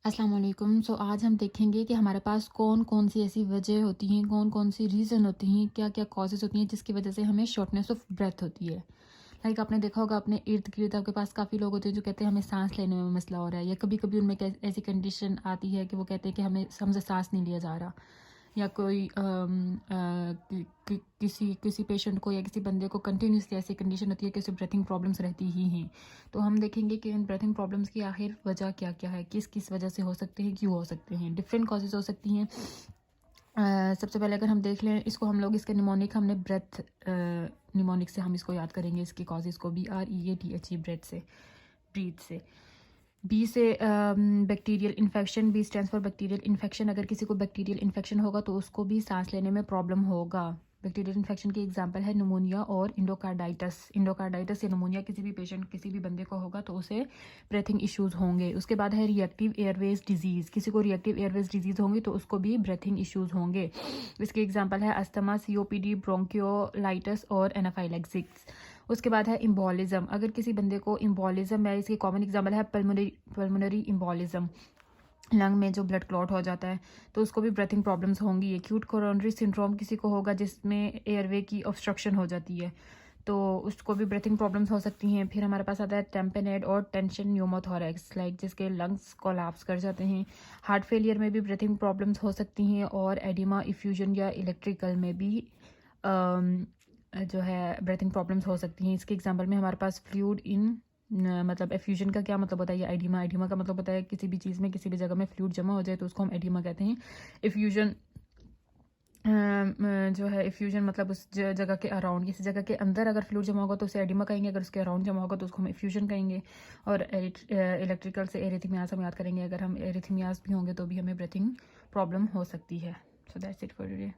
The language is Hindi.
अस्सलाम वालेकुम। आज हम देखेंगे कि हमारे पास कौन-कौन सी ऐसी वजह होती हैं, कौन-कौन सी रीज़न होती हैं, क्या-क्या कॉज़ेज़ होती हैं जिसकी वजह से हमें शॉर्टनेस ऑफ ब्रेथ होती है। आपने देखा होगा अपने इर्द-गिर्द आपके पास काफ़ी लोग होते हैं जो कहते हैं हमें साँस लेने में मसला हो रहा है, या कभी-कभी उनमें ऐसी कंडीशन आती है कि वो कहते हैं कि हमें हमसे साँस नहीं लिया जा रहा। या कोई किसी किसी पेशेंट को या किसी बंदे को कंटिन्यूसली ऐसी कंडीशन होती है कि उसे ब्रीथिंग प्रॉब्लम्स रहती ही हैं। तो हम देखेंगे कि इन ब्रीथिंग प्रॉब्लम्स की आखिर वजह क्या-क्या है, किस-किस वजह से हो सकते हैं, क्यों हो सकते हैं। डिफरेंट कॉजेज़ हो सकती हैं। सबसे पहले अगर हम देख लें इसको, हम लोग इसके निमोनिक हमने ब्रेथ निमोनिक से हम इसको याद करेंगे, इसके कॉजेज़ को BREATHE ब्रेथ से, ब्रीथ से। बी से bacterial infection, B stands for bacterial infection. अगर किसी को बैक्टीरियल इन्फेक्शन होगा तो उसको भी सांस लेने में प्रॉब्लम होगा। बैक्टीरियल इन्फेक्शन की एग्जांपल है निमोनिया और इंडोकार्डाइटिस। इंडोकार्डाइटिस या निमोनिया किसी भी पेशेंट, किसी भी बंदे को होगा तो उसे ब्रेथिंग इश्यूज़ होंगे। उसके बाद है रिएक्टिव एयरवेज डिजीज़। किसी को रिएक्टिव एयरवेज डिजीज़ होंगी तो उसको भी ब्रेथिंग इश्यूज़ होंगे। इसके एग्जांपल है अस्थमा, COPD, ब्रोंकियोलाइटिस और एनाफाइलेक्सिस। उसके बाद है इम्बोलिज्म। अगर किसी बंदे को इम्बोलिज्म है, इसकी कॉमन एग्जांपल है पल्मोनरी इम्बोलिज्म, लंग में जो ब्लड क्लॉट हो जाता है, तो उसको भी ब्रीथिंग प्रॉब्लम्स होंगी। एक्यूट कोरोनरी सिंड्रोम किसी को होगा जिसमें एयरवे की ऑब्स्ट्रक्शन हो जाती है, तो उसको भी ब्रीथिंग प्रॉब्लम्स हो सकती हैं। फिर हमारे पास आता है टेम्पेनेड और टेंशन न्यूमोथोरैक्स, जिसके लंग्स कोलैप्स कर जाते हैं। हार्ट फेलियर में भी ब्रीथिंग प्रॉब्लम्स हो सकती हैं, और एडिमा, इफ्यूजन या इलेक्ट्रिकल में भी जो है ब्रीथिंग प्रॉब्लम्स हो सकती हैं। इसके एग्जांपल में हमारे पास फ्लूइड इन मतलब एफ्यूजन का क्या मतलब होता है, या एडिमा, एडिमा का मतलब होता है किसी भी चीज़ में, किसी भी जगह में फ्लूइड जमा हो जाए तो उसको हम एडिमा कहते हैं। इफ्यूजन जो है इफ्यूजन मतलब उस जगह के अराउंड, किसी जगह के अंदर अगर फ्लूइड जमा होगा तो उसे एडिमा कहेंगे, अगर उसके अराउंड जमा होगा तो उसको हम इफ्यूजन कहेंगे। और इलेक्ट्रिकल से एरिथमियास हम याद करेंगे, अगर हम एरिथमियास भी होंगे तो भी हमें ब्रीथिंग प्रॉब्लम हो सकती है। So that's it for today.